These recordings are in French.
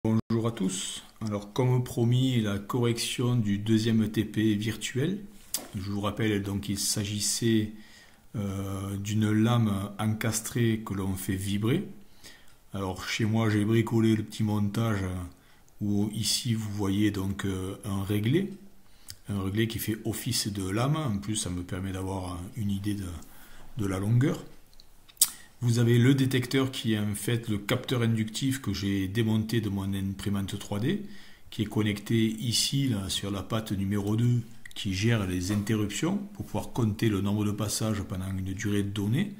Bonjour à tous. Alors, comme promis, la correction du deuxième TP virtuel. Je vous rappelle donc qu'il s'agissait d'une lame encastrée que l'on fait vibrer. Alors, chez moi, j'ai bricolé le petit montage où ici vous voyez donc un réglé qui fait office de lame. En plus, ça me permet d'avoir une idée de la longueur. Vous avez le détecteur qui est en fait le capteur inductif que j'ai démonté de mon imprimante 3D, qui est connecté ici là, sur la patte numéro 2 qui gère les interruptions pour pouvoir compter le nombre de passages pendant une durée donnée.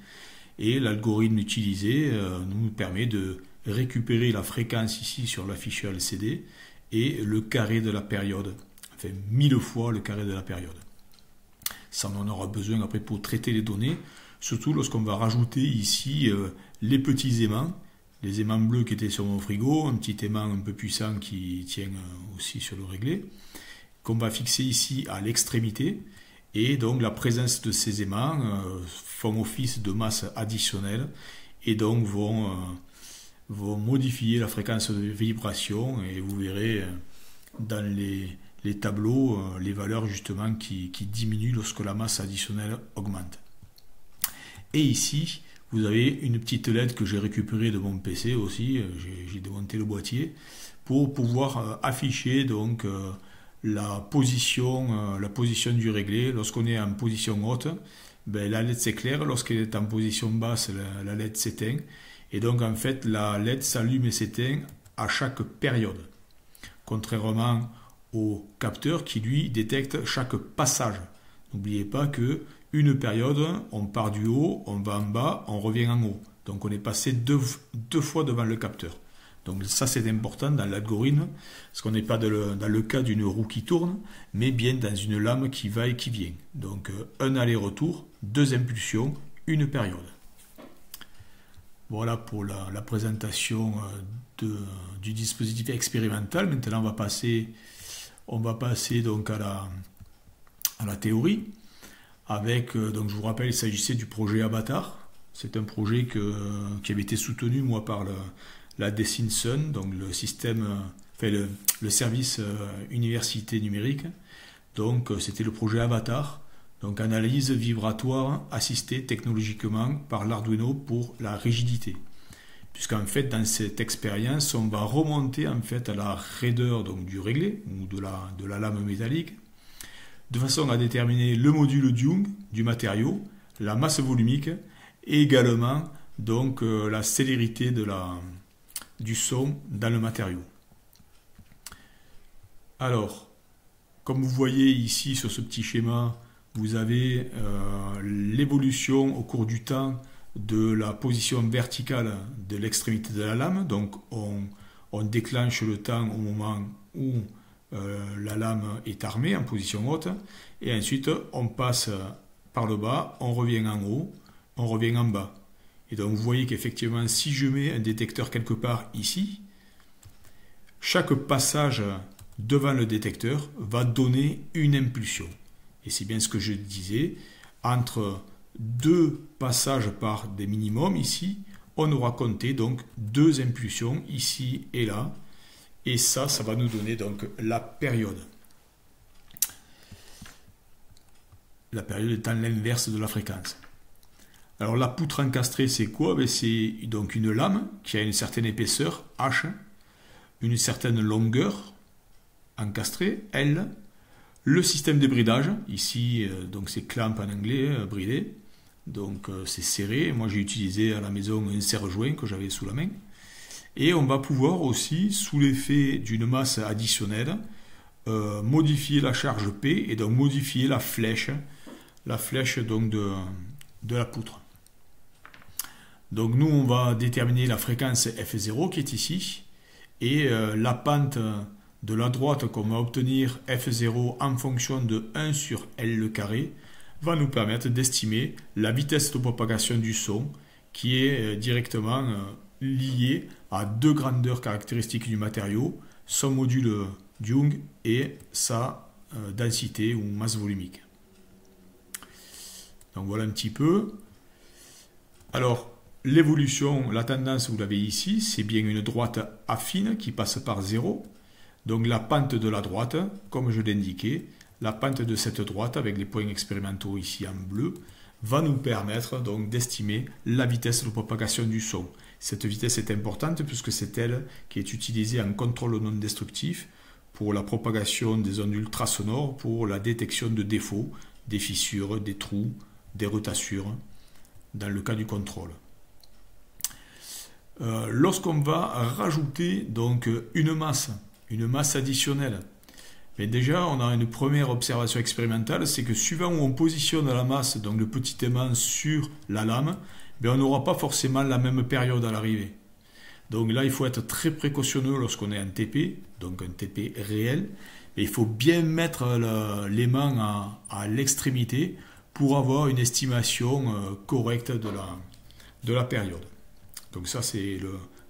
Et l'algorithme utilisé nous permet de récupérer la fréquence ici sur l'afficheur LCD et le carré de la période, enfin 1000 fois le carré de la période. Ça en aura besoin après pour traiter les données. Surtout lorsqu'on va rajouter ici les petits aimants, les aimants bleus qui étaient sur mon frigo, un petit aimant un peu puissant qui tient aussi sur le réglé, qu'on va fixer ici à l'extrémité. Et donc la présence de ces aimants font office de masse additionnelle et donc vont modifier la fréquence de vibration. Et vous verrez dans les tableaux les valeurs justement qui diminuent lorsque la masse additionnelle augmente. Et ici, vous avez une petite LED que j'ai récupérée de mon PC aussi. J'ai démonté le boîtier pour pouvoir afficher donc la position du réglé. Lorsqu'on est en position haute, ben, la LED s'éclaire. Lorsqu'elle est en position basse, la LED s'éteint. Et donc en fait, la LED s'allume et s'éteint à chaque période. Contrairement au capteur qui lui détecte chaque passage. N'oubliez pas que une période, on part du haut, on va en bas, on revient en haut. Donc on est passé deux fois devant le capteur. Donc ça c'est important dans l'algorithme, parce qu'on n'est pas dans le cas d'une roue qui tourne, mais bien dans une lame qui va et qui vient. Donc un aller-retour, deux impulsions, une période. Voilà pour la présentation du dispositif expérimental. Maintenant on va passer donc à la théorie. Donc je vous rappelle, il s'agissait du projet Avatar. C'est un projet qui avait été soutenu moi par la DESIN-SUN, donc le système, le service université numérique. Donc c'était le projet Avatar, donc analyse vibratoire assistée technologiquement par l'Arduino pour la rigidité. Puisqu'en fait dans cette expérience, on va remonter en fait à la raideur donc du réglé ou de la lame métallique, de façon à déterminer le module Young du matériau, la masse volumique et également donc la célérité du son dans le matériau. Alors, comme vous voyez ici sur ce petit schéma, vous avez l'évolution au cours du temps de la position verticale de l'extrémité de la lame. Donc on déclenche le temps au moment où la lame est armée en position haute et ensuite on passe par le bas, on revient en haut, on revient en bas. Et donc vous voyez qu'effectivement si je mets un détecteur quelque part ici, chaque passage devant le détecteur va donner une impulsion. Et c'est bien ce que je disais, entre deux passages par des minimums ici, on aura compté donc deux impulsions ici et là. Et ça va nous donner donc la période. La période étant l'inverse de la fréquence. Alors la poutre encastrée, c'est quoi? C'est donc une lame qui a une certaine épaisseur, H, une certaine longueur, encastrée, L, le système de bridage, ici, donc c'est clamp en anglais, bridé, donc c'est serré. Moi j'ai utilisé à la maison un serre-joint que j'avais sous la main. Et on va pouvoir aussi, sous l'effet d'une masse additionnelle, modifier la charge P et donc modifier la flèche donc de la poutre. Donc nous, on va déterminer la fréquence F0 qui est ici, et la pente de la droite qu'on va obtenir F0 en fonction de 1 sur L le carré va nous permettre d'estimer la vitesse de propagation du son qui est directement lié à deux grandeurs caractéristiques du matériau, son module Young et sa densité ou masse volumique. Donc voilà un petit peu. Alors, l'évolution, la tendance, vous l'avez ici, c'est bien une droite affine qui passe par 0. Donc la pente de la droite, comme je l'indiquais, la pente de cette droite, avec les points expérimentaux ici en bleu, va nous permettre donc d'estimer la vitesse de propagation du son. Cette vitesse est importante puisque c'est elle qui est utilisée en contrôle non destructif pour la propagation des ondes ultrasonores, pour la détection de défauts, des fissures, des trous, des retassures, dans le cas du contrôle. Lorsqu'on va rajouter donc une masse additionnelle, mais déjà on a une première observation expérimentale, c'est que suivant où on positionne la masse, donc le petit aimant sur la lame, on n'aura pas forcément la même période à l'arrivée. Donc là il faut être très précautionneux lorsqu'on est en TP, donc un TP réel, et il faut bien mettre l'aimant à l'extrémité pour avoir une estimation correcte de la période. Donc ça c'est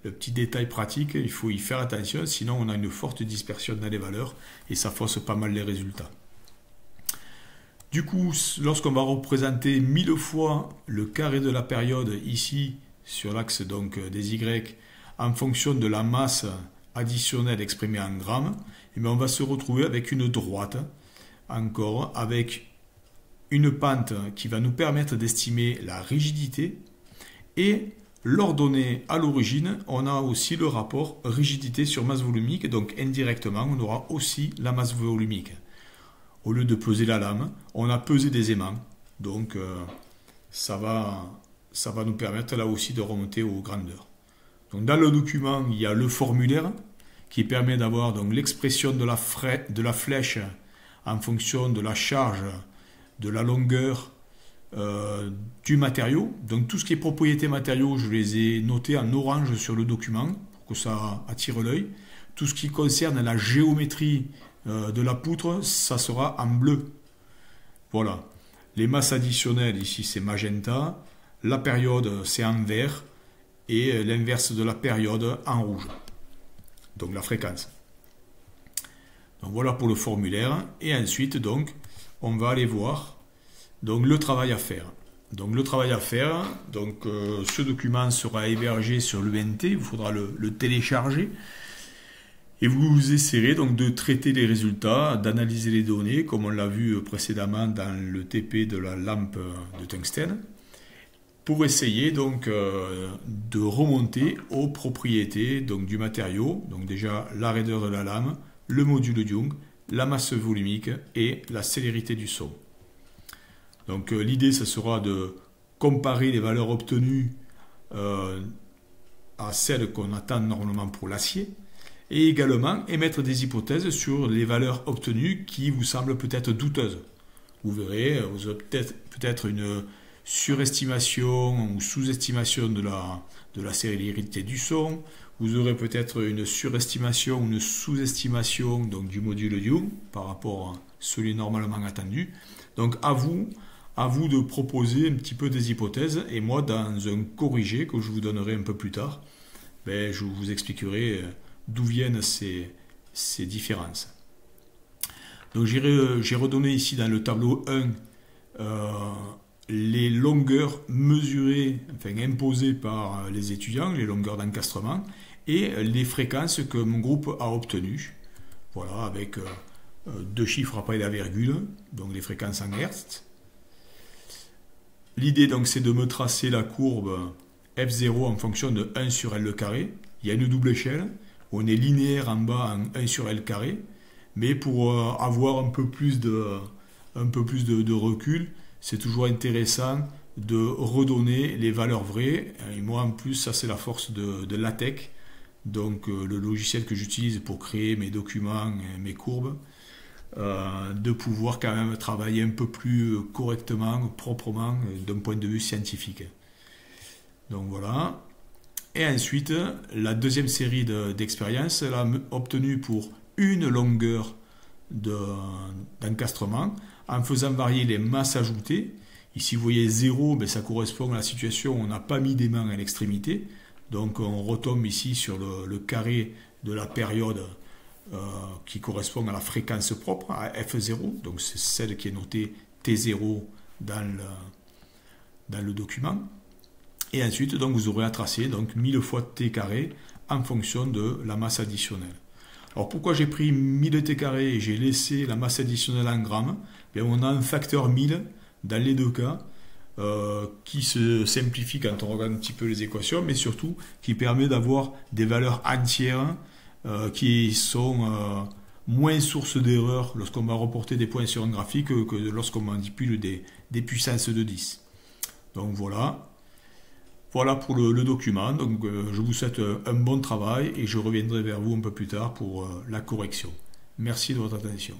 le petit détail pratique, il faut y faire attention, sinon on a une forte dispersion dans les valeurs et ça fausse pas mal les résultats. Du coup, lorsqu'on va représenter 1000 fois le carré de la période ici, sur l'axe donc des Y, en fonction de la masse additionnelle exprimée en grammes, et on va se retrouver avec une droite, encore, avec une pente qui va nous permettre d'estimer la rigidité, et l'ordonnée à l'origine, on a aussi le rapport rigidité sur masse volumique, donc indirectement, on aura aussi la masse volumique. Au lieu de peser la lame, on a pesé des aimants, donc ça va nous permettre là aussi de remonter aux grandeurs. Donc dans le document, il y a le formulaire qui permet d'avoir donc l'expression de la flèche en fonction de la charge, de la longueur du matériau. Donc tout ce qui est propriétés matériaux, je les ai notés en orange sur le document pour que ça attire l'œil. Tout ce qui concerne la géométrie de la poutre, ça sera en bleu. Voilà. Les masses additionnelles, ici c'est magenta. La période, c'est en vert. Et l'inverse de la période en rouge. Donc la fréquence. Donc voilà pour le formulaire. Et ensuite, donc, on va aller voir donc, le travail à faire. Donc le travail à faire, donc, ce document sera hébergé sur l'UNT. Il faudra le télécharger. Et vous essaierez donc de traiter les résultats, d'analyser les données, comme on l'a vu précédemment dans le TP de la lampe de tungstène, pour essayer donc de remonter aux propriétés donc, du matériau, donc déjà la raideur de la lame, le module Young, la masse volumique et la célérité du son. Donc l'idée, ce sera de comparer les valeurs obtenues à celles qu'on attend normalement pour l'acier, et également émettre des hypothèses sur les valeurs obtenues qui vous semblent peut-être douteuses. Vous verrez, vous avez peut-être une surestimation ou sous-estimation de la célérité du son. Vous aurez peut-être une surestimation ou une sous-estimation donc, du module Young par rapport à celui normalement attendu. Donc à vous de proposer un petit peu des hypothèses, et moi dans un corrigé que je vous donnerai un peu plus tard, je vous expliquerai d'où viennent ces différences. Donc j'ai redonné ici dans le tableau 1 les longueurs mesurées, enfin imposées par les étudiants, les longueurs d'encastrement, et les fréquences que mon groupe a obtenues. Voilà, avec deux chiffres après la virgule, donc les fréquences en Hertz. L'idée donc c'est de me tracer la courbe F0 en fonction de 1 sur L carré. Il y a une double échelle, où on est linéaire en bas en 1 sur L carré, mais pour avoir un peu plus de recul, c'est toujours intéressant de redonner les valeurs vraies. Et moi, en plus, ça c'est la force de LaTeX, donc le logiciel que j'utilise pour créer mes documents, mes courbes, de pouvoir quand même travailler un peu plus correctement, proprement, d'un point de vue scientifique. Donc voilà. Et ensuite, la deuxième série d'expériences, elle a obtenu pour une longueur d'encastrement, en faisant varier les masses ajoutées. Ici, vous voyez 0, ça correspond à la situation où on n'a pas mis d'aimant à l'extrémité. Donc, on retombe ici sur le carré de la période qui correspond à la fréquence propre, à F0. Donc, c'est celle qui est notée T0 dans le document. Et ensuite, donc, vous aurez à tracer donc 1000 fois t carré en fonction de la masse additionnelle. Alors pourquoi j'ai pris 1000 t carré et j'ai laissé la masse additionnelle en grammes? Bien, on a un facteur 1000 dans les deux cas qui se simplifie quand on regarde un petit peu les équations, mais surtout qui permet d'avoir des valeurs entières qui sont moins source d'erreur lorsqu'on va reporter des points sur un graphique que lorsqu'on manipule des puissances de 10. Donc voilà. Voilà pour le document. Donc je vous souhaite un bon travail et je reviendrai vers vous un peu plus tard pour la correction. Merci de votre attention.